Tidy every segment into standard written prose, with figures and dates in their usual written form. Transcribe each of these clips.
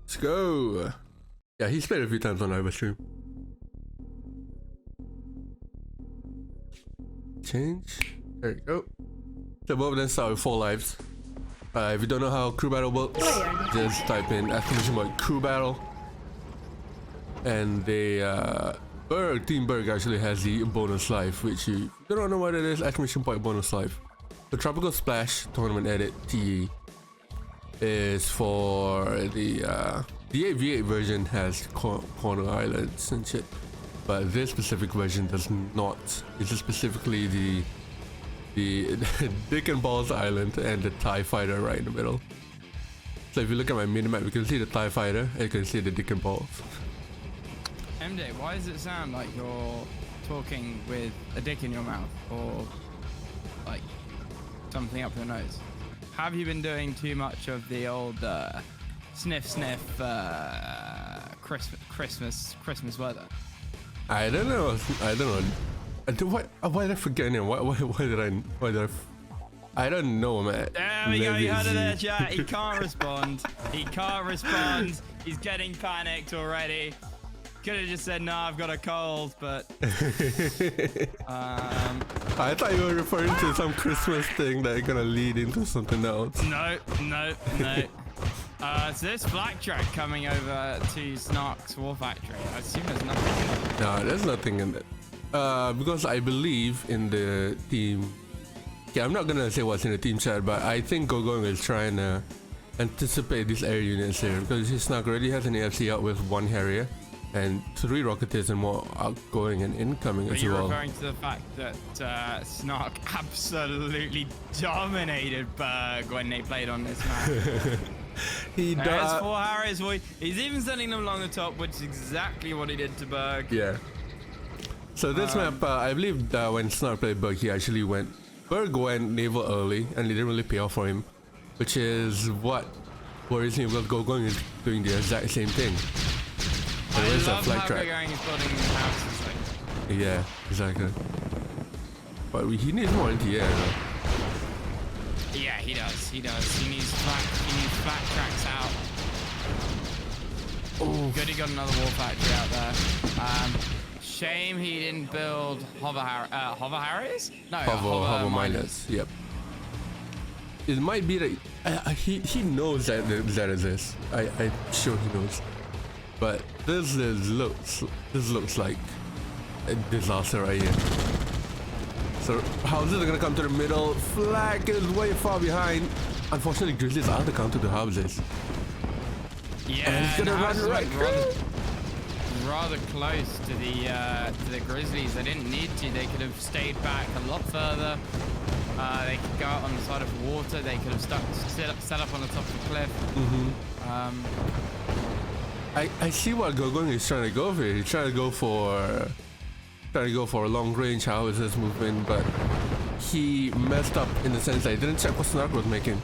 Let's go. Yeah, he's played a few times on Overstream. Change. There you go. So both of them start with 4 lives. If you don't know how crew battle works, just type in !crew battle. And they Team Berg actually has the bonus life, which you don't know what it is. ! bonus life. The Tropical Splash Tournament Edit TE is for the 8v8 version has corner islands and shit, but this specific version does not. It's just specifically the Dick and Balls Island and the TIE Fighter right in the middle. So if you look at my minimap, you can see the TIE Fighter and you can see the Dick and Balls. MJ, why does it sound like you're talking with a dick in your mouth or like something up your nose? Have you been doing too much of the old sniff Christmas weather? I don't know. Why did I forget him? Why did I don't know, man. There we go, you heard it there, chat. He can't respond. He can't respond. He's getting panicked already. Could have just said, no, I've got a cold, but... I thought you were referring to some Christmas thing that is gonna lead into something else. No. So there's Black Track coming over to Snark's War Factory. I assume there's nothing in it. No, there's nothing in it. Because I believe in the team... Yeah, I'm not gonna say what's in the team chat, but I think Gogong is trying to anticipate these air units here, because Snark already has an AFC out with 1 Harrier and 3 Rocketeers and more outgoing and incoming as well. Are you referring to the fact that Snark absolutely dominated Berg when they played on this map? He does. 4 Harriers, he's even sending them along the top, which is exactly what he did to Berg. Yeah. So this map, I believe when Snark played Berg, Berg went naval early and it didn't really pay off for him, which is what worries me, because Gogong is doing the exact same thing. I love how Gogong is building houses like... Yeah, exactly. But he needs more NTA though. Yeah, he does. He needs flat tracks out. Oh. Good, he got another War Factory out there. Shame he didn't build Hover Harriers? No, Hover Miners. Yep. It might be that he knows that that exists. I'm sure he knows. But this looks like a disaster right here. So houses are gonna come to the middle. Flag is way far behind. Unfortunately, Grizzlies are the counter to houses. Yeah, and he's gonna run right. Rather close to the Grizzlies. They didn't need to. They could have stayed back a lot further. They could go out on the side of the water. They could have set up on the top of the cliff. I see what Gogong is trying to go for. He's trying to go for a long range houses movement, but he messed up in the sense that he didn't check what Snark was making.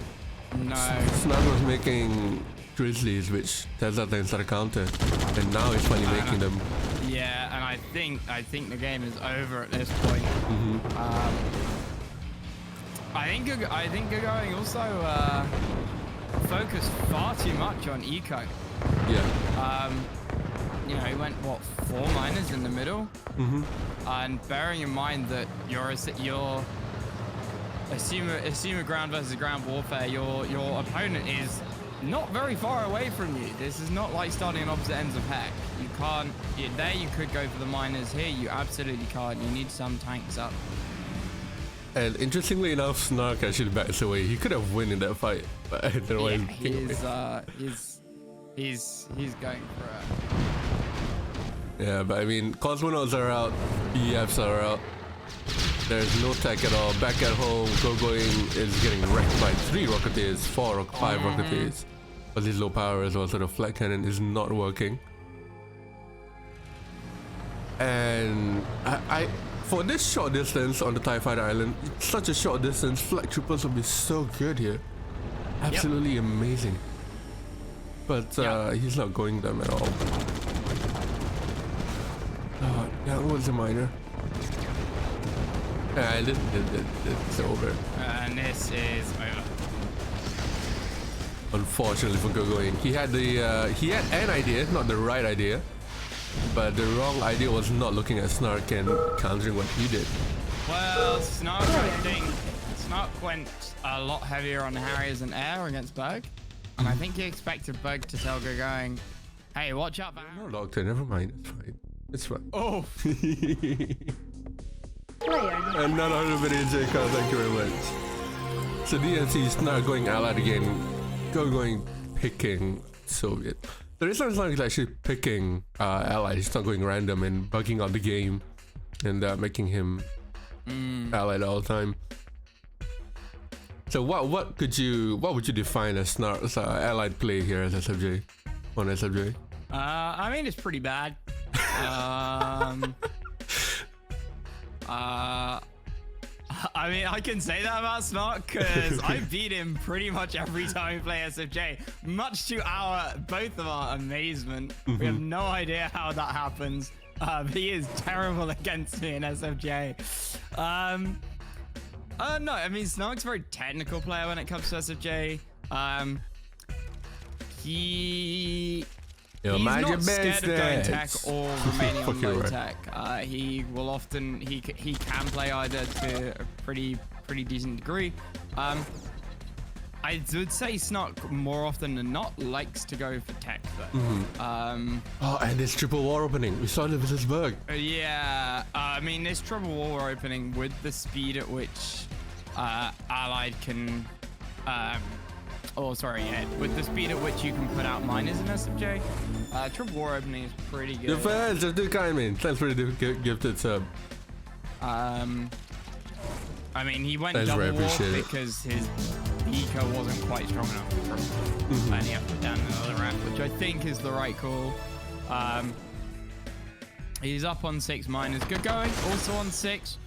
No. Snark was making Grizzlies, which tells us they inside a counter, and now he's finally making them. Yeah, and I think the game is over at this point. I think Gogong also focused far too much on eco. Yeah. You know, he went what 4 miners in the middle. And bearing in mind that you're assume a ground versus ground warfare, your opponent is not very far away from you. This is not like starting on opposite ends of heck. You can't. There you could go for the miners. Here you absolutely can't. You need some tanks up. And interestingly enough, Snark actually backs away. He could have won in that fight, but I don't know why he's going for it. Yeah, but I mean, Cosmonauts are out, EFs are out. There's no tech at all. Back at home, Gogong is getting wrecked by 3 Rocketeers, 4 or 5 Rocketeers. But his low power as well, so the flat cannon is not working. And I for this short distance on the TIE Fighter Island, such a short distance, flag troopers would be so good here. Absolutely amazing. But he's not going them at all. That was a miner. It's over. And this is over. unfortunately for Gogoin. He had an idea, not the right idea, but the wrong idea was not looking at Snark and countering what he did. Well, Snark, I think Snark went a lot heavier on Harriers and Air against Berg, and I think he expected Berg to tell going, "Hey, watch out for No, Doctor, never mind. It's fine. It's fine. Oh, And not on the video, Jacob. Thank you very much. So DNC is not going allied again. Going picking Soviet. The reason it's not actually picking allies. It's not going random and bugging out the game and making him allied all the time. So what would you define as Snark's allied play here as SFJ on SFJ? I mean, it's pretty bad. I mean, I can say that about Snark because I beat him pretty much every time we play SFJ, much to both of our amazement. We have no idea how that happens. But he is terrible against me in SFJ. No, I mean, Snark's a very technical player when it comes to SFJ. He's not scared of going tech or remaining on low tech. He will often he can play either to a pretty decent degree. I would say Snark more often than not likes to go for tech though. Oh, and this triple war opening. We saw it versus Berg. Yeah, I mean, this triple war opening with the speed at which Allied can. With the speed at which you can put out miners in SFJ, triple war opening is pretty good. Your fans, just do kind, man. Thanks for the gifted sub. I mean, he went Thanks, double Ray, war appreciate it. because his eco wasn't quite strong enough from planning up and down another ramp, which I think is the right call. He's up on 6 miners. Good going. Also on 6.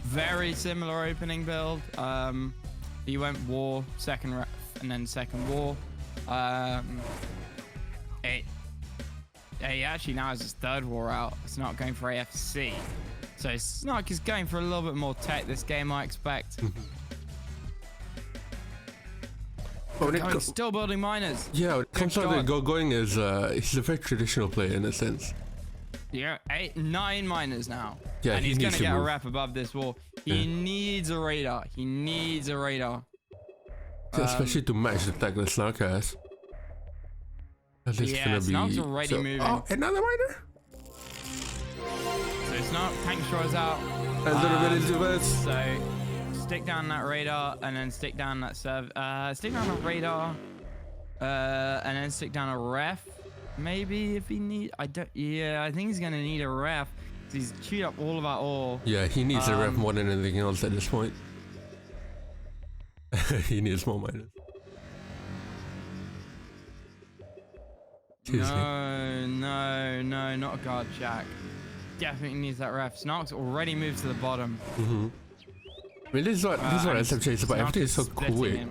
Very similar opening build. He went war, second ref, and then second war. He actually now has his third war out. It's not going for AFC. So Snark is going for a little bit more tech this game, I expect. Still building miners. Yeah, when it comes down to going is he's a very traditional player in a sense. Yeah, 9 miners now. Yeah, and he's he going needs to to get move. a rep above this wall. He needs a radar. He needs a radar. Especially to match the tech that Snark has. Yeah, Snark's already moving. Oh, another miner? So Snark, tank straws out. So stick down that radar and then stick down that stick down a radar and then stick down a ref. Maybe if he need, I think he's gonna need a ref. He's chewed up all of our ore. Yeah, he needs a ref more than anything else at this point. He needs more miners. No, not a guard jack. Definitely needs that ref. Snark's already moved to the bottom. I mean, this is what SFJ is about. Everything is so quick.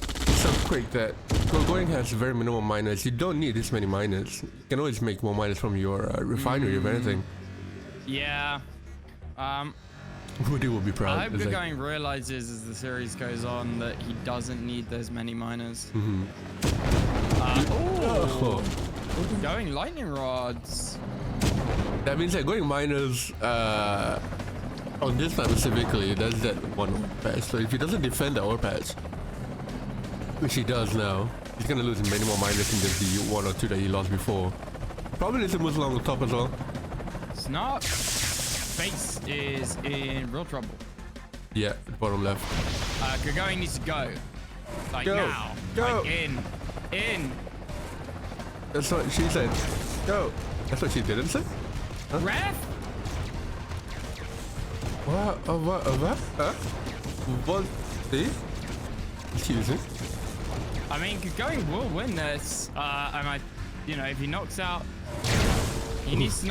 It's so quick that going has very minimal miners. You don't need this many miners. You can always make more miners from your refinery if anything. Yeah. Woody will be proud. I hope Good Going realizes as the series goes on that he doesn't need those many miners. Going lightning rods. That means that going miners on this time specifically, does that one patch. So if he doesn't defend the ore patch, which he does now, he's gonna lose many more miners than just the 1 or 2 that he lost before. Probably needs to move along the top as well. Snark face is in real trouble. Yeah, bottom left. Good Going needs to go. Like Go. now. Go. Like in. That's what she said. Go. That's what she didn't say. Huh? Ref? What? What? Huh? What? See? Excuse me. I mean, Good Going will win this. If he knocks out, he needs to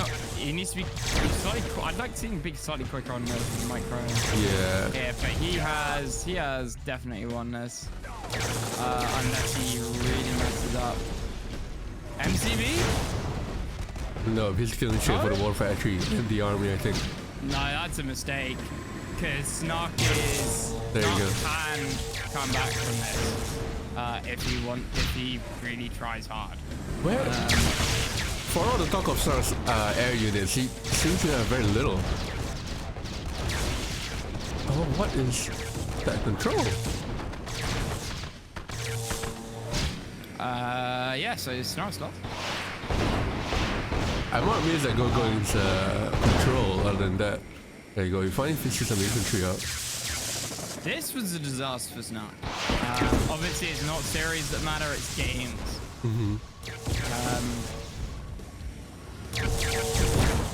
be slightly. I'd like to see him be slightly quicker on the micro. Yeah. Yeah, but he has definitely won this. Unless he really messes up. MCB? No, he's killing shit for the war factory and the army, I think. No, that's a mistake. Because Snark There you go. can come back from this. if he really tries hard. Where? For all the talk of Snark's air units, he seems to have very little. Oh, what is that control? Yeah, so it's Snark slot. I'm not amazed that Gogoing's control. Other than that, there you go. You finally fixed some infantry out. This was a disaster for Snark. Obviously, it's not series that matter; it's games.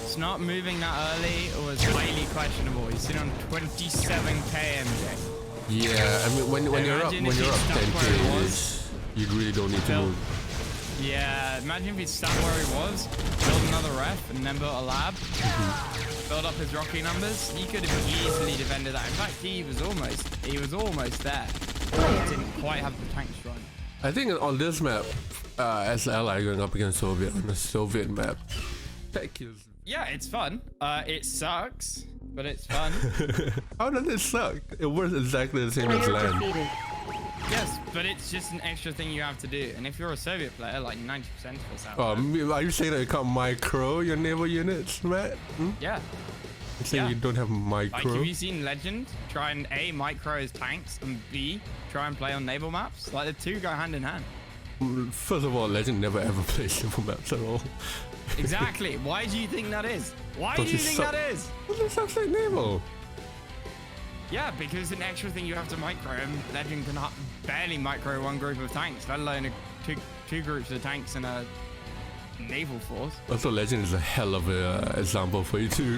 Snark moving that early was highly questionable. He's sitting on 27k MJ. Yeah, I mean when you're up 10k, you really don't need to move. Yeah, imagine if he stuck where he was, build another ref, and then built a lab, build up his rocky numbers. He could have easily defended that. In fact, he was almost there. He didn't quite have the tanks run. I think on this map, as an ally going up against Soviet on a Soviet map, tech is. Yeah, it's fun. It sucks, but it's fun. How does it suck? It works exactly the same as land. Yes, but it's just an extra thing you have to do. And if you're a Soviet player, like 90% of us out are you saying that you can't micro your naval units, Matt? Yeah. You're saying you don't have micro? Like, have you seen Legend try and A, micro his tanks, and B, try and play on naval maps? Like, the two go hand in hand. First of all, Legend never ever plays naval maps at all. Exactly. Why do you think that is? Why do you think that is? Well, that sounds like naval. Yeah, because it's an extra thing you have to micro, and Legend can barely micro one group of tanks, let alone two groups of tanks and a naval force. Also, Legend is a hell of a example for you to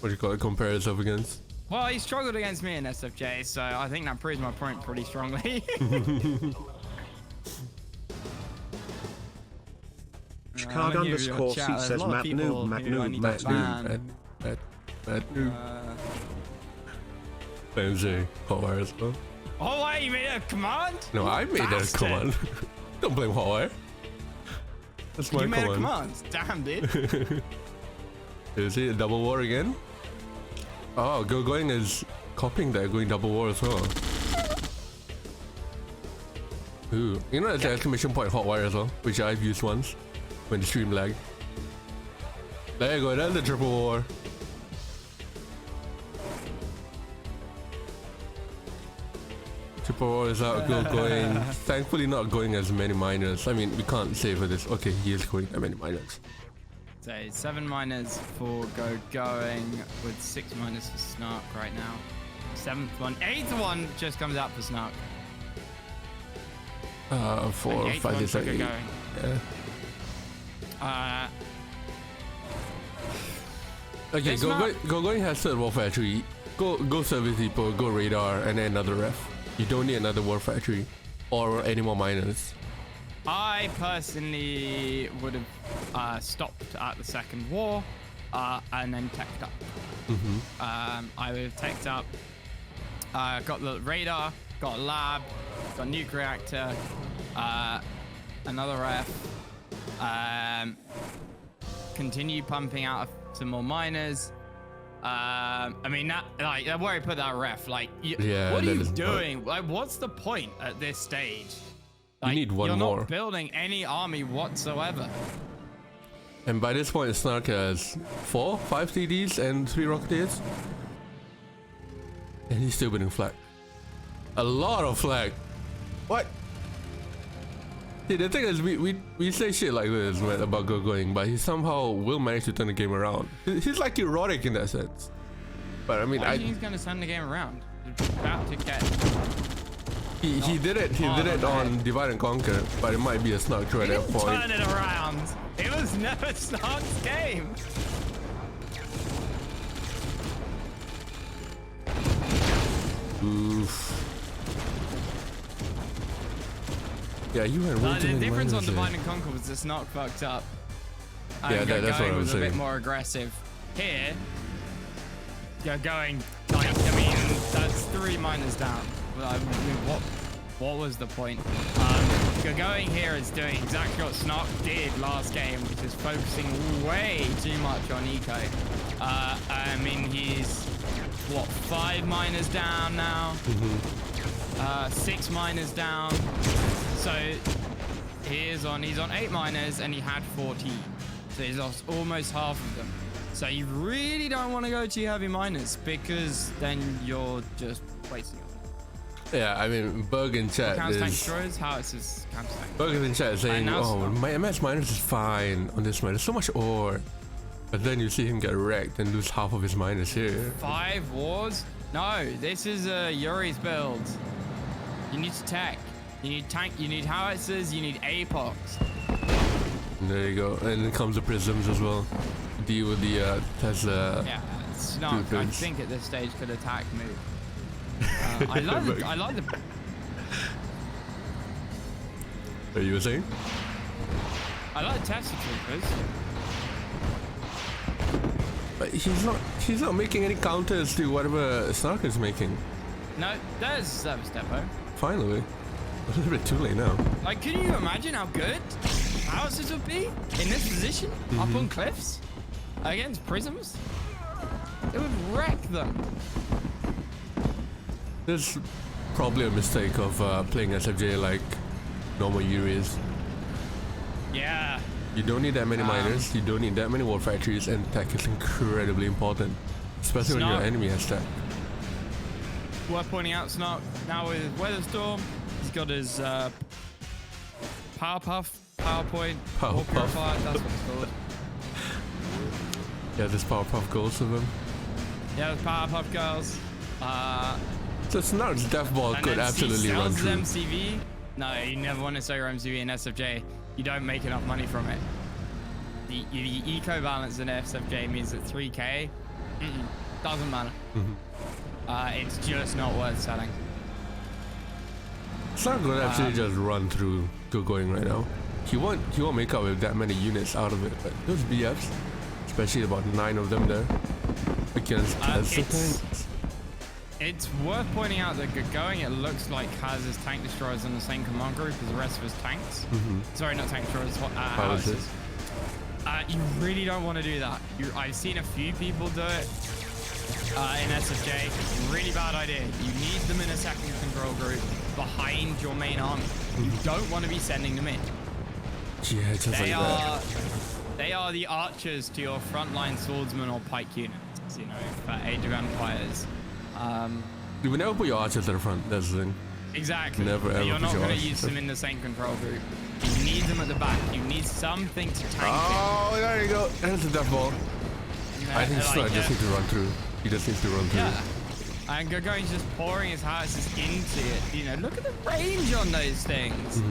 what do you call it, compare yourself against. Well, he struggled against me in SFJ, so I think that proves my point pretty strongly. Chicago underscore C says Matt Noob. MJ, Hotwire as well. Oh, wait, you made a command? No, I made that command. Don't blame Hotwire. That's my command. You made a command? Damn, dude. Is it a double war again? Oh, Going is copying that, going double war as well. Ooh, you know there's an exclamation point Hotwire as well, which I've used once when the stream lagged. There you go, that's the triple war. Triple war is out, going. Thankfully not going as many miners. I mean, we can't say for this. Okay, he is going that many miners. So 7 miners for Going with 6 miners for Snark right now. 7th one, 8th one just comes out for Snark. 4, 5, 6, 7, 8. Yeah. Okay, Going has third war factory. Go service depot, go radar, and then another ref. You don't need another war factory or any more miners. I personally would have stopped at the second war and then teched up. I would have teched up, got the radar, got a lab, got a nuke reactor, another ref, continue pumping out some more miners. I mean, that, like, where I put that ref, like, what are you doing? Like, what's the point at this stage? Like, you need one you're more. You're not building any army whatsoever. And by this point, Snark has 4, 5 TDs and 3 Rocketeers. And he's still building flag. A lot of flag. What? See, the thing is, we say shit like this, man, about Going, but he somehow will manage to turn the game around. He's like erotic in that sense. But I mean, I think he's gonna turn the game around. He's about to get. He did it. He did it on Divide and Conquer, but it might be a Snark trade at that point. Turn it around. It was never Snark's game. Oof. Yeah, you had way too many The difference on miners Divide there. and Conquer was the Snark fucked up. Yeah, that's what I was a saying. bit more aggressive. Here, you're going, like, I mean, that's 3 miners down. Well, I mean, what was the point? You're going here is doing exactly what Snark did last game, which is focusing way too much on eco. I mean, he's, what, 5 miners down now? 6 miners down. So he's on 8 miners and he had 14. So he's lost almost half of them. So you really don't want to go too heavy miners because then you're just wasting it. Yeah, I mean, Bug in chat Counter tank is... destroyers, how it's his counter tank. Bug in chat is saying, oh, my MS miners is fine on this mine. There's so much ore. But then you see him get wrecked and lose half of his miners here. 5 wars? No, this is Yuri's build. You need to tech. You need tank, you need howitzers, you need APOX. And there you go. And then comes the prisms as well. Deal with the Tesla. Yeah, it's not. I think at this stage could attack move. I like the. What you were saying? I like the Tesla troopers. But he's not making any counters to whatever Snark is making. No, there's Service Depot. Finally. A little bit too late now. Like, can you imagine how good houses would be in this position? Up on cliffs? Against prisms? It would wreck them. There's probably a mistake of playing SFJ like normal Yuri is. Yeah. You don't need that many miners, you don't need that many war factories, and tech is incredibly important. Especially when your enemy has tech. Worth pointing out, Snark now with Weatherstorm, he's got his Power Puff, PowerPoint, War Purifier, that's what it's called. Yeah, there's Power Puff girls of them. Yeah, the Power Puff girls. So Snark's Death Ball could absolutely run through. MCV? No, you never want to sell your MCV in SFJ. You don't make enough money from it. The eco balance in SFJ means that 3k doesn't matter. It's just not worth selling. Snark could actually just run through going right now. He won't make up with that many units out of it, but those BFs, especially about 9 of them there against tanks. It's worth pointing out that Going, it looks like, has his tank destroyers in the same command group as the rest of his tanks. Sorry, not tank destroyers, howitzers. You really don't want to do that. I've seen a few people do it in SFJ. Really bad idea. You need them in a second control group behind your main army. You don't want to be sending them in. Yeah, just like that. They are the archers to your frontline swordsmen or pike units, you know, for Age of Empires. You would never put your archers at the front, that's the thing. Exactly. Never ever. You're not going to use them in the same control group. You need them at the back. You need something to tank it. There you go. There's a Death Ball. I think Snark just needs to run through. He just needs to run through. Yeah. And Gogo's just pouring his howitzers into it. You know, look at the range on those things.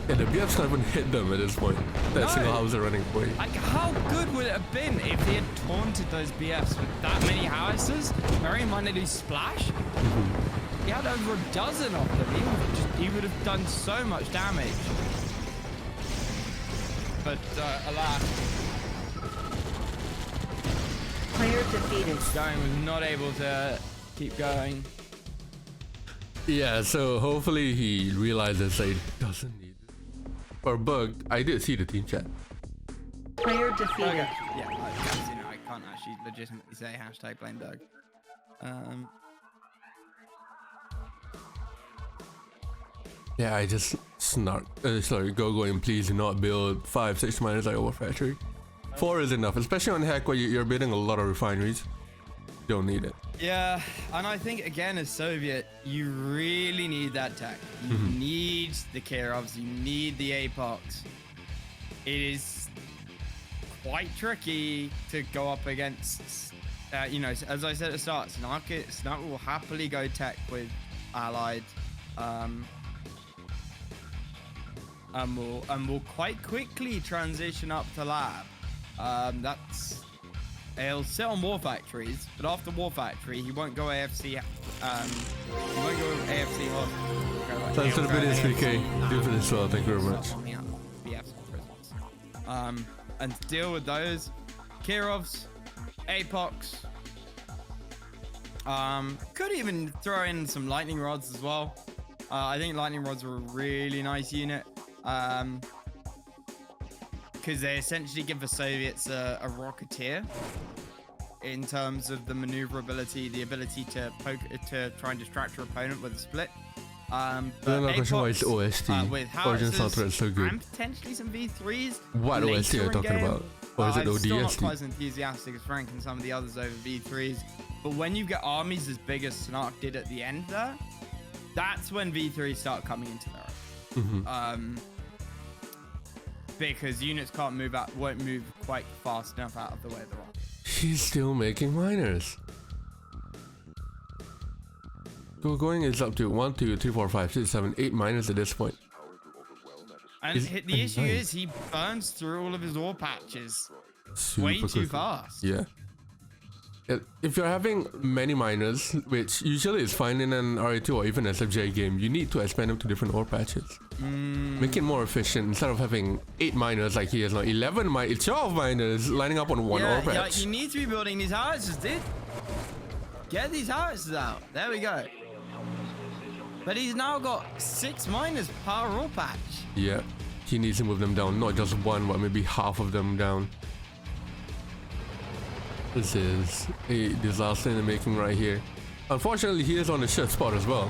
Yeah, the BFs can't even hit them at this point. That single house are running away. Like, how good would it have been if he had taunted those BFs with that many howitzers? Bearing in mind they do splash. He had over a dozen of them. He would have done so much damage. But alas, Player defeated. Going was not able to keep going. Yeah, so hopefully he realizes that he doesn't need it. For Bug, I did see the team chat. Player defeated. Okay. Yeah, I can't actually legitimately say #blame Doug. Yeah, I just Snark. Go and please do not build 5-6 miners like War Factory. 4 is enough, especially on Hack where you're building a lot of refineries. You don't need it. Yeah, and I think again as Soviet, you really need that tech. You need the Kirovs, you need the APOX. It is quite tricky to go up against, you know, as I said at the start, Snark will happily go tech with Allied. And will quite quickly transition up to lab. He'll sit on War Factories, but after War Factory, he won't go AFC. He won't go AFC hard. Thanks for the videos, PK. Do for this well. Thank you very much. And to deal with those, Kirovs, APOX. Could even throw in some lightning rods as well. I think lightning rods are a really nice unit. Because they essentially give the Soviets a rocketeer in terms of the maneuverability, the ability to try and distract your opponent with a split. Another But question, why Apex, is OST? with Origin howitzers soundtrack is so good. and potentially some V3s. What later OST are you in talking game. about? Or is it I'm still not ODST? quite as enthusiastic as Frank and some of the others over V3s. But when you get armies as big as Snark did at the end there, that's when V3s start coming into their own. Because units won't move quite fast enough out of the way they're on. He's still making miners. So going is up to 1, 2, 3, 4, 5, 6, 7, 8 miners at this point. And Is- the issue nice. is he burns through all of his ore patches Super way too quickly. fast. Yeah. If you're having many miners, which usually is fine in an RA2 or even SFJ game, you need to expand them to different ore patches. Make it more efficient instead of having 8 miners like he has now. 12 miners lining up on one ore Yeah, patch. you need to be building these howitzers, dude. Get these howitzers out. There we go. But he's now got 6 miners per ore patch. Yeah, he needs to move them down, not just one, but maybe half of them down. This is a disaster in the making right here. Unfortunately, he is on the shit spot as well.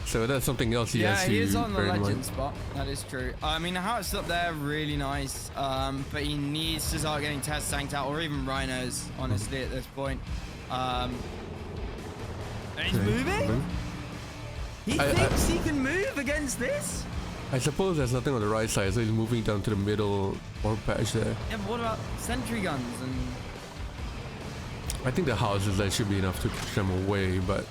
So that's something else he has to he is on the bear in mind. legend spot. That is true. I mean, the howitzers up there, really nice. But he needs to start getting test tanked out, or even rhinos, honestly, at this point. And he's Okay. moving? He I- thinks he can move against this? I suppose there's nothing on the right side, so he's moving down to the middle ore patch there. Yeah, but what about sentry guns and... I think the houses there should be enough to push them away, but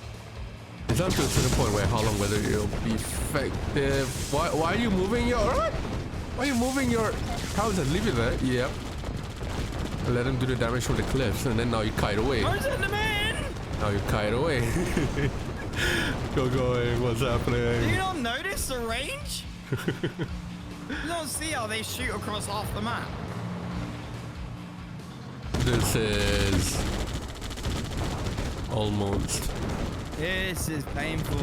it's down to a certain point where how long whether it'll be effective. Why are you moving your... Why are you moving your houses? Leave it there. Yep. Let him do the damage from the cliffs, and then now you kite away. Where's the man? Now you kite away. Go going, what's Do you happening? not notice the range? You don't see how they shoot across half the map. This is almost This is painful.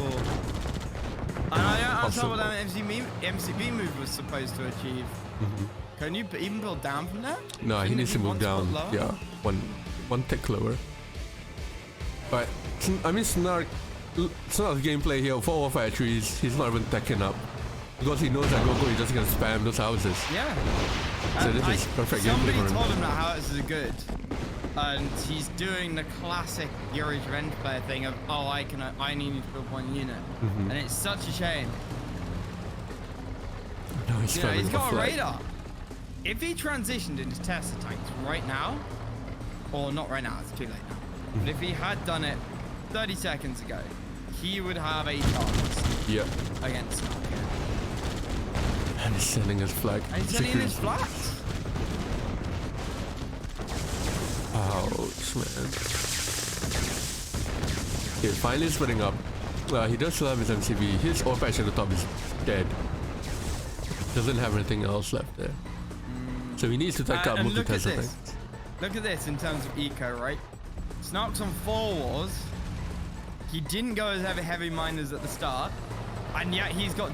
And I don't understand what Possible. that MCB move was supposed to achieve. Can you even build down from there? no. He Shouldn't needs it to be move one spot down. lower? Yeah, one tick lower. But I mean, Snark's gameplay here for all factories, he's not even teching up because he knows that Goku is just gonna spam those houses. Yeah. So And this is perfect gameplay somebody for him. told him that howitzers are good. And he's doing the classic Yuri's Revenge player thing of, oh, I need to build one unit. Mm-hmm. And it's such a shame. No, he's You know, spamming he's the got a flag. radar. If he transitioned into Tesla tanks right now, or not right now, it's too late now. But if he had done it 30 seconds ago, he would have a chance Yeah, against Snark. and he's sending his flag. And he's sending his flats. Ouch, man. Okay, finally splitting up. He does still have his MCV. His ore patch at the top is dead. Doesn't have anything else left there. So he needs to take out And move the look at Tesla this. thing. Look at this in terms of eco, right? Snark's on 4 wars. He didn't go as heavy miners at the start, and yet he's got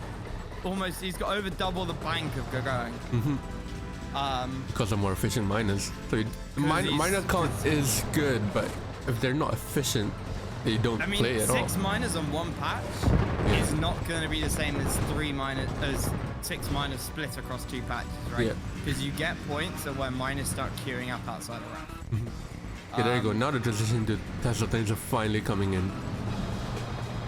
over double the bank of going. Because of more efficient miners. So he's- miner count is good, but if they're not efficient, they don't I mean, play at all. 6 miners on 1 patch is not going to be the same as 6 miners split across 2 patches, right? Yeah. Because you get points of where miners start queuing up outside the round. Okay, there you go. Now the transition to Tesla things are finally coming in.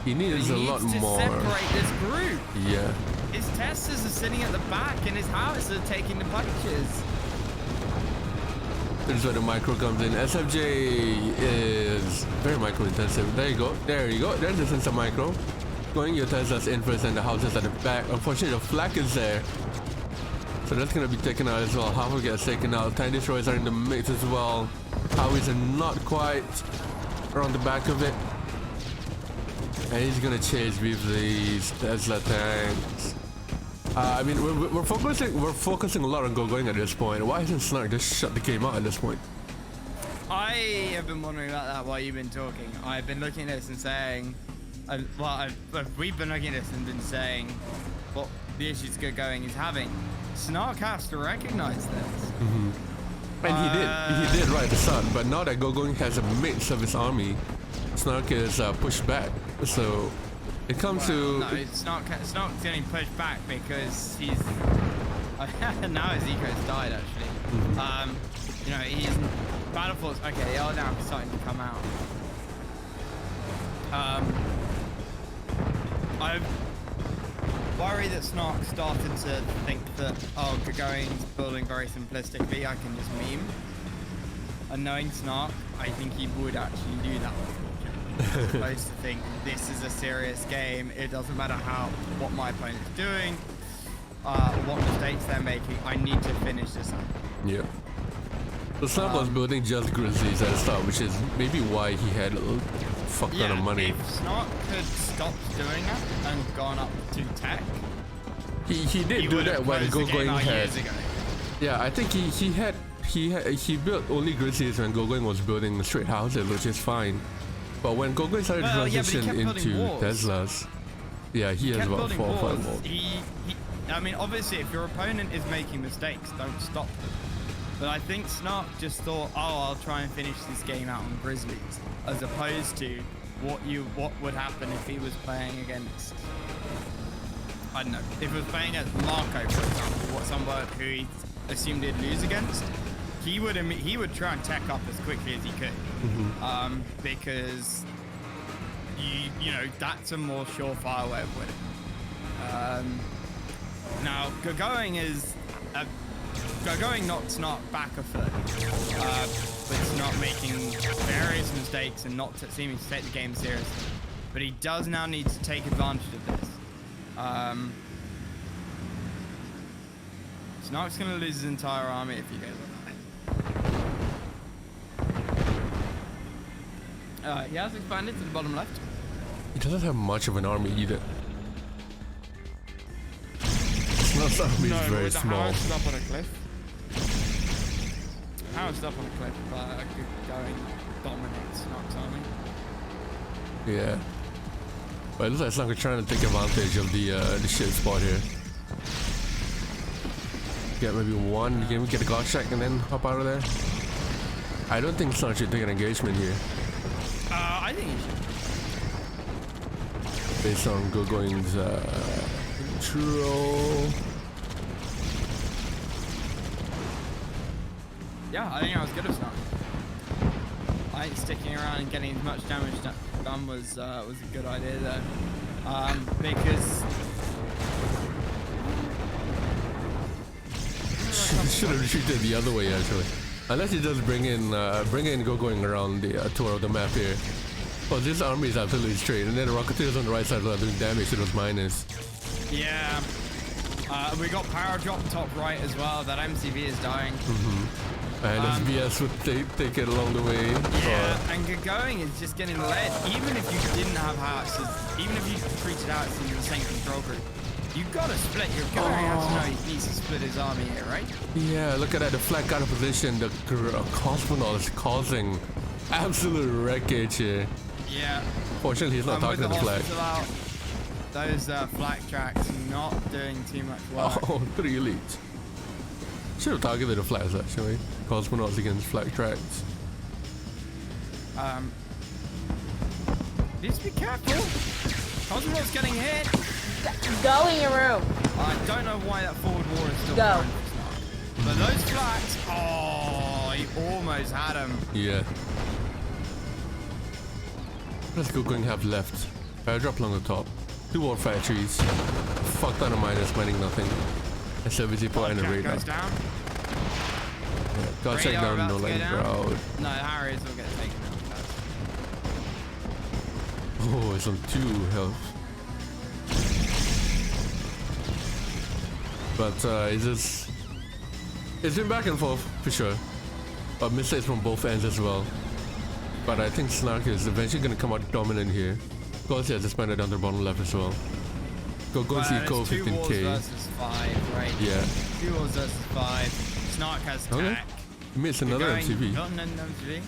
He needs He a needs lot to more. separate this group. Yeah. His testers are sitting at the back, and his howitzers are taking the punches. This is where the micro comes in. SFJ is very micro intensive. There you go. There you go. There's the sensor micro. Going your Teslas in first and the houses at the back. Unfortunately, the flak is there. So that's going to be taken out as well. Half will get taken out. Tiny destroyers are in the mix as well. Howies are not quite around the back of it. And he's going to chase with these Tesla tanks. I mean, we're focusing a lot on going at this point. Why hasn't Snark just shut the game out at this point? I have been wondering about that while you've been talking. I've been looking at this and saying, we've been looking at this and been saying what the issues good going is having. Snark has to recognize this. And he did right at the start, but now that Gogoing has a mix of his army, Snark is pushed back. So It comes No, to it's not getting pushed back because he's now his eco's died actually. You know, he's Battlefield's okay. They are now starting to come out. I worry that Snark started to think that Gagarin's building very simplistically. I can just meme. And knowing Snark, I think he would actually do that. As opposed to think this is a serious game. It doesn't matter what my opponent's doing, what mistakes they're making. I need to finish this up. yeah. The Snark was building just Grizzlies at the start, which is maybe why he had a fuck ton of money. If Snark had stopped doing that and gone up to tech, He did do that when Gogoing had. years ago. Yeah, I think he built only Grizzlies when Gogoing was building straight houses, which is fine. But when Gogoing started to Well, yeah, but he transition kept building into walls. Teslas, yeah, he has Kept about building 4 or 5 walls. more. I mean, obviously, if your opponent is making mistakes, don't stop them. But I think Snark just thought, I'll try and finish this game out on Grizzlies, as opposed to what would happen if he was playing against, I don't know, if he was playing against Marco, for example, someone who he assumed he'd lose against. He would try and tech up as quickly as he could, because you know that's a more surefire way of winning. Now Gogoing knocked Snark back a foot, with Snark making various mistakes and not seeming to take the game seriously. But he does now need to take advantage of this. Snark's going to lose his entire army if he goes on that. He has expanded to the bottom left. He doesn't have much of an army either. Snark's army is very small. Howard's up on a cliff. Howard's up on a cliff, but Going dominates Snark's army. Yeah. But it looks like Snark is trying to take advantage of the shit spot here. Get maybe one, get a God check and then hop out of there. I don't think Snark should take an engagement here. I think he should. Based on Gogoing's intro. Yeah, I think I was good of Snark. I think sticking around and getting as much damage done was a good idea though. Because should have retreated the other way actually. Unless he just bring in Gogoing around the tour of the map here. Well, this army is absolutely straight, and then the Rocketeers on the right side are doing damage to those miners. yeah, we got power drop top right as well. That MCV is dying. And SBS would take it along the way. Yeah, and Gogoing is just getting led. Even if you didn't have houses, even if you treated out in the same control group, you gotta split. You're going to have to know he needs to split his army here, right? Yeah, look at that. The flag out of position. The Cosmonaut is causing absolute wreckage here. Yeah. Fortunately, he's not talking to the flag. Out, those flak tracks not doing too much work. Oh, 3 elites. Should have targeted the flags actually. Cosmonauts against flag tracks. Just be careful. Cosmonaut's getting hit. Go in your room. I don't know why that forward war is still Go. going. But those flags, he almost had him. Yeah. Let's go going have left. Fire drop along the top. 2 more factories. Fuck ton of miners mining nothing. SWC4 and a radar. Goes down. Yeah, got check Radar down about no to go lane down. crowd. No, Harry's will get taken out. Oh, it's on 2 health. But it's been back and forth for sure. But mistakes from both ends as well. But I think Snark is eventually going to come out dominant here. Because he has expanded down the bottom left as well. Gogoing's eco 2 walls 15k. versus 5, right? Yeah. 2 walls versus 5. Snark has Okay. tack. He missed another MCV. Not an MCV.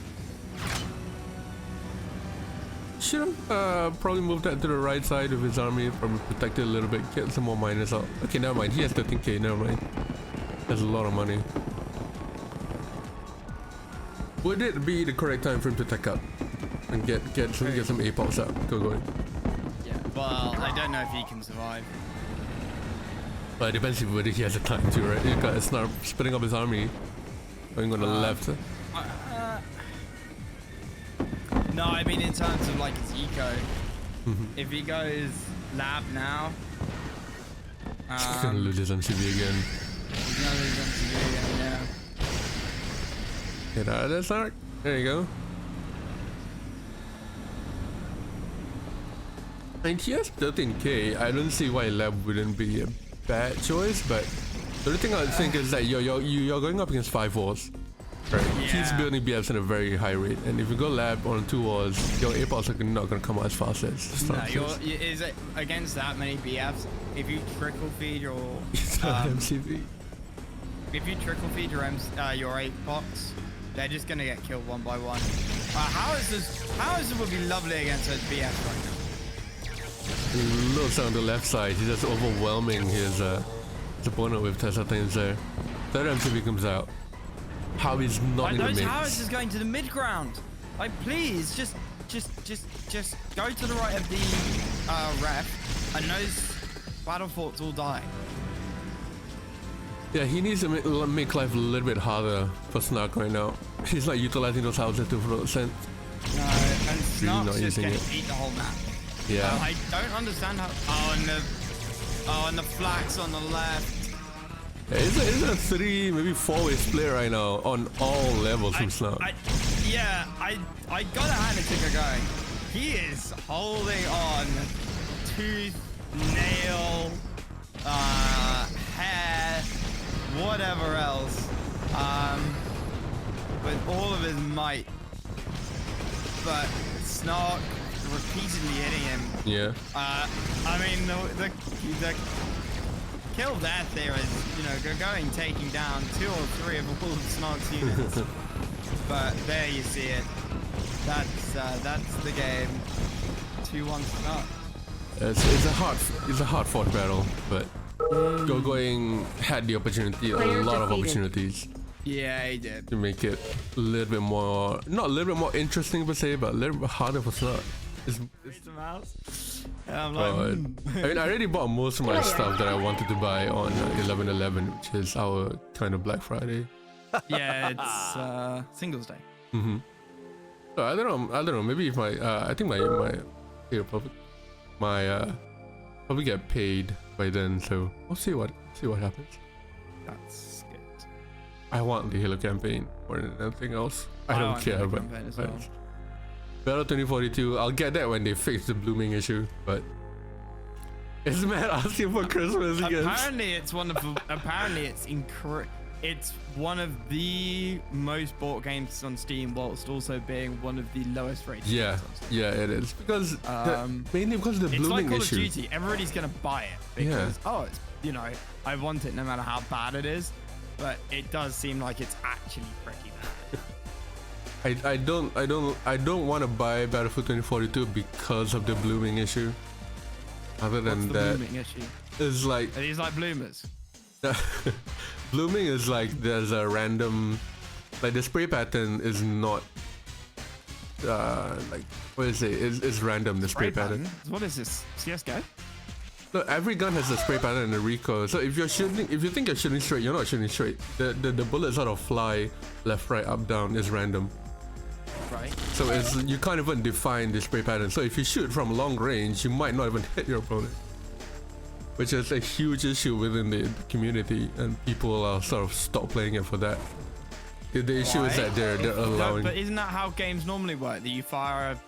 Should have probably moved that to the right side of his army, probably protect it a little bit, get some more miners out. Okay, never mind. He has 13k, never mind. That's a lot of money. Would it be the correct time for him to tech up and get some APOS out? Go going. Yeah. Well, I don't know if he can survive. But it depends if whether he has the time to, right? You got Snarf splitting up his army, going on the left. No, I mean in terms of like his eco. If he goes lab now, He's gonna lose his MCV again. he's gonna lose MCV again, yeah. Get out of there, Snark. There you go. And he has 13k. I don't see why lab wouldn't be a bad choice, but the only thing I think is that you're going up against 5 walls. Right. He's Yeah. building BFs at a very high rate, and if you go lab on 2 walls, your APOS are not gonna come out as fast as No, Snark is. is it against that many BFs? If you trickle feed your He's not MCV. if you trickle feed your 8 box, they're just gonna get killed one by one. How is this would be lovely against those BFs right now? Looks on the left side, he's just overwhelming his opponent with Tesla things there. Third MCV comes out. How he's not in the Those mix. Howitzers is going to the mid ground. Like, please, just go to the right of the ref, and those battle forts will die. Yeah, he needs to make life a little bit harder for Snark right now. He's not utilizing those houses to full extent. No, and Snark's not just using going it. to eat the whole map. Yeah. I don't understand how. And the flags on the left. Yeah, it's a 3, maybe 4-way split right now on all levels from Snark. I gotta hand it to Gagai. He is holding on tooth, nail, hair, whatever else, with all of his might. But Snark repeatedly hitting him. Yeah. I mean, the kill death there is, you know, going taking down 2 or 3 of all of Snark's units. But there you see it. That's the game. 2-1 Snark. It's a hard fought battle, but Going had the opportunity, a lot of opportunities. Yeah, he did. To make it a little bit more, not a little bit more interesting per se, but a little bit harder for Snark. It's the mouse. I'm like, I mean, I already bought most of my stuff that I wanted to buy on 11/11, which is our kind of Black Friday. yeah, it's Singles Day. Mm-hmm. So I don't know. Maybe if I think my here probably get paid by then. So we'll see what happens. That's good. I want the Halo campaign more than anything else. I don't care about it. Battle 2042, I'll get that when they fix the blooming issue, but it's mad asking for Christmas again. Apparently it's one of the most bought games on Steam, whilst also being one of the lowest rated games on Steam. Yeah, it is because mainly because of the blooming issue. It's like Call of Duty. Everybody's gonna buy it because it's, you know, I want it no matter how bad it is, but it does seem like it's actually pretty bad. I don't want to buy Battlefield 2042 because of the blooming issue. Other than that, blooming issue? It's like are these like bloomers? Blooming is like there's a random, like the spray pattern is not like what is it? It's random, the spray pattern. What is this? CS:GO? No, every gun has a spray pattern and a recoil. So if you think you're shooting straight, you're not shooting straight. The bullets sort of fly left, right, up, down. Is random. Right. So you can't even define the spray pattern. So if you shoot from long range, you might not even hit your opponent, which is a huge issue within the community, and people are sort of stop playing it for that. The issue is that they're allowing. But isn't that how games normally work? That you fire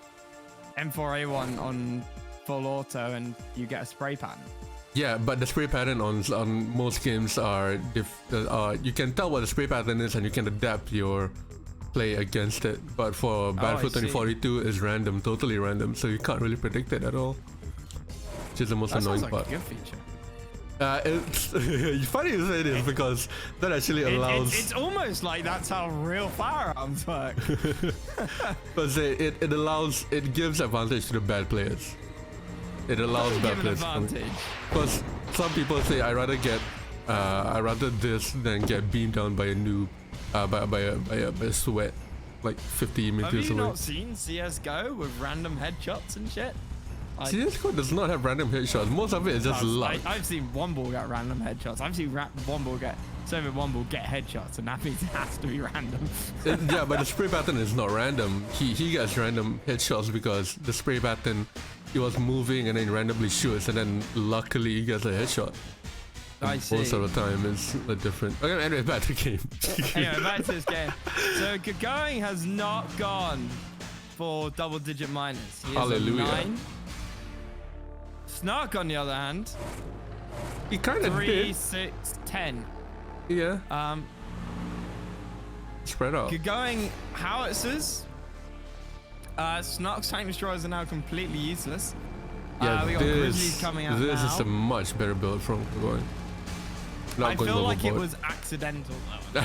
a M4A1 on full auto and you get a spray pattern? Yeah, but the spray pattern on most games are you can tell what the spray pattern is and you can adapt your play against it. But for Battlefield 2042 is random, totally random, so you can't really predict it at all. Which is the most annoying part. That sounds like a good feature. It's funny you say this because that actually allows. It's almost like that's how real firearms work. Because it gives advantage to the bad players. It allows bad players. Because some people say I rather this than get beamed down by a noob, by a sweat, like 50 meters away. Have you not seen CS:GO with random headshots and shit? Like, CSGO does not have random headshots. Most of it is just luck. I've seen Womble get random headshots. I've seen Womble get headshots, and that means it has to be random. Yeah, but the spray pattern is not random. He gets random headshots because the spray pattern, he was moving and then randomly shoots, and then luckily he gets a headshot. I see. Most of the time it's a different. Okay, anyway, back to the game. Anyway, back to this game. So Gagarin has not gone for double-digit minus. He is Hallelujah. 9. Snark, on the other hand, He kind of 3, did. 6, 10. Yeah. Spread out. Going howitzers. Snark's tank destroyers are now completely useless. Yeah, we got Grizzlies coming out this now. is a much better build from going. Not I going feel like it overboard. was accidental though.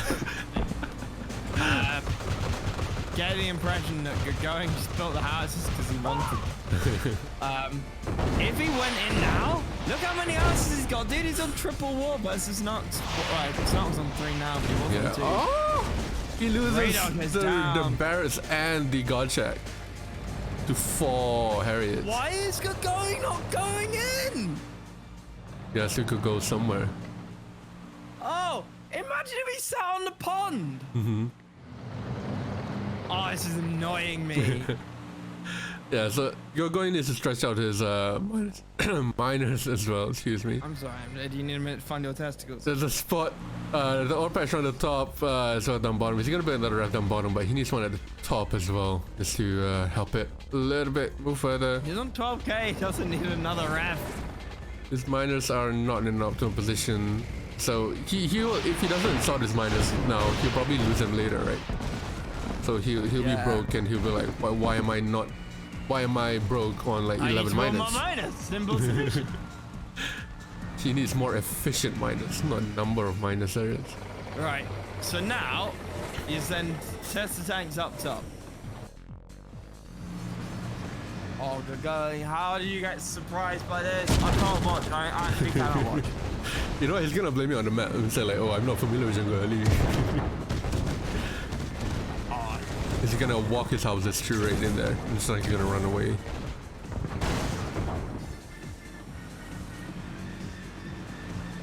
Get the impression that Gagarin just built the houses because he wanted. If he went in now, look how many houses he's got, dude. He's on triple war versus Nox. Right, Nox on 3 now, but he was Yeah. on 2. Oh! He loses Radar is the down. Barretts and the Godcheck to 4 Harriets. Why is Gagarin not going in? Yes, he could go somewhere. Oh, imagine if he sat on the pond. Mm-hmm. Oh, this is annoying me. Yeah, so you're going to stretch out his miners as well, excuse me. I'm sorry, do you need a minute to find your testicles? There's a spot, the ore patch on the top, as well down bottom. He's gonna build another raft down bottom, but he needs one at the top as well, just to help it a little bit move further. He's on 12k, he doesn't need another raft. His miners are not in an optimal position, so he'll if he doesn't sort his miners now, he'll probably lose them later, right? So he'll be broke and he'll be like, why am I broke on like 11 miners? More miners. Simple solution. He needs more efficient miners, not number of miners there is. Right. So now, you then test the tanks up top. Oh, Gagarin, how do you get surprised by this? I can't watch. I actually cannot watch. You know what? He's gonna blame me on the map and say like, oh, I'm not familiar with Jungle Early. He's gonna walk his houses straight in there. It's like he's gonna run away.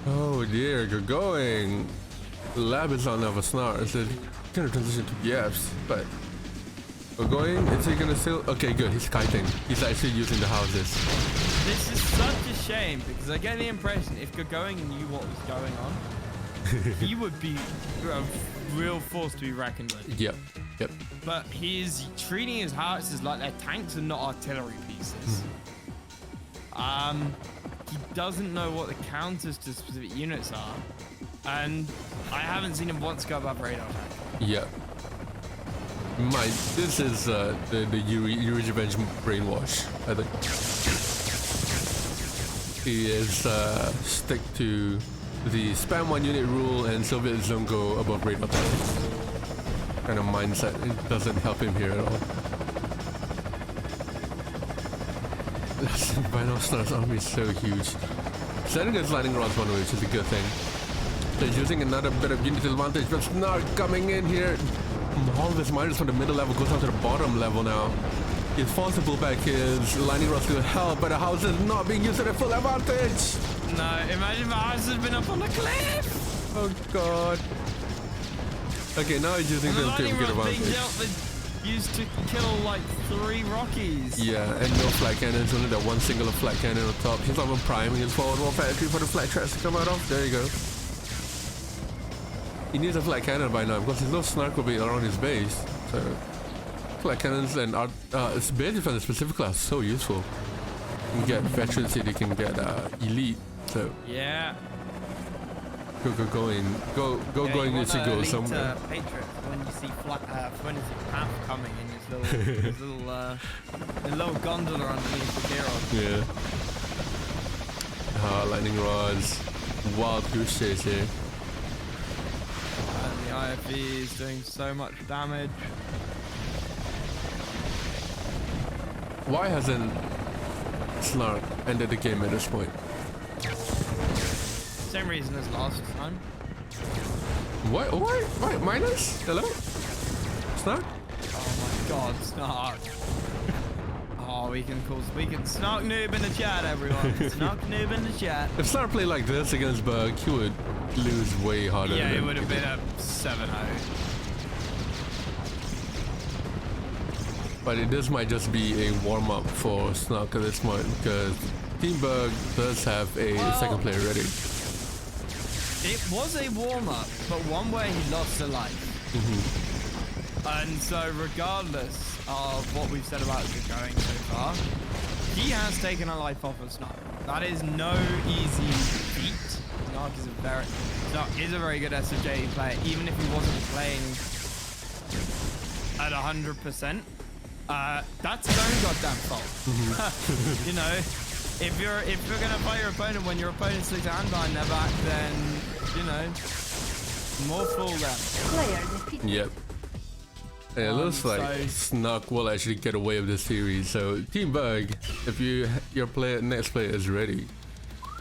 Oh dear, you're going. Lab is on of a snarl, so he's gonna transition to Yaps, but we're going. Is he gonna still? Okay, good. He's kiting. He's actually using the houses. This is such a shame because I get the impression if Gagarin knew what was going on, he would be a real force to be reckoned with. Yep. But he's treating his howitzers like they're tanks and not artillery pieces. He doesn't know what the counters to specific units are, and I haven't seen him once go above radar. Yep. This is the Yuri Revenge brainwash, I think. He is stick to the spam 1 unit rule and Soviets don't go above radar kind of mindset. It doesn't help him here at all. Vinyl Star's army is so huge. Setting his lightning rods one way, which is a good thing. So he's using another bit of unit advantage, but Snark coming in here. All of his miners from the middle level goes down to the bottom level now. He's forced to pull back his lightning rods to help, but the house is not being used to their full advantage. No, imagine the house has been up on the cliff. Oh god. Okay, now he's using them to get advantage. Used to kill like 3 Rockies. Yeah, and no flat cannons, only that one single flat cannon on top. He's not even priming his forward war factory for the flat traps to come out of. There you go. He needs a flat cannon by now because there's no snark will be around his base. So flat cannons and base defense specifically are so useful. You can get veterancy, they can get elite. So yeah. Go going needs to go somewhere. Patriot when you see Path coming in his little gondola underneath the Giron. Yeah. Lightning rods, wild goose chase here. And the IFV is doing so much damage. Why hasn't Snark ended the game at this point? Same reason as last time. What? Why? Minus? Hello? Snark? Oh my god, Snark. Oh, Oh, we can Snark Noob in the chat, everyone. Snark Noob in the chat. If Snark played like this against Bug, he would lose way harder. Yeah, it than would have he been did. a 7-0. But this might just be a warm-up for Snark at this point, because Team Bug does have a second player ready. It was a warm-up, but one where he lost a life. And so regardless of what we've said about it going so far, he has taken a life off of Snark. That is no easy feat. Snark is a very good SOJ player, even if he wasn't playing at 100%. That's his own goddamn fault. You know, if you're gonna fight your opponent when your opponent sticks a hand behind their back, then you know, more fool them. Player defeated. Yep. And it looks like Snark will actually get away with this series. So Team Bug, if your next player is ready,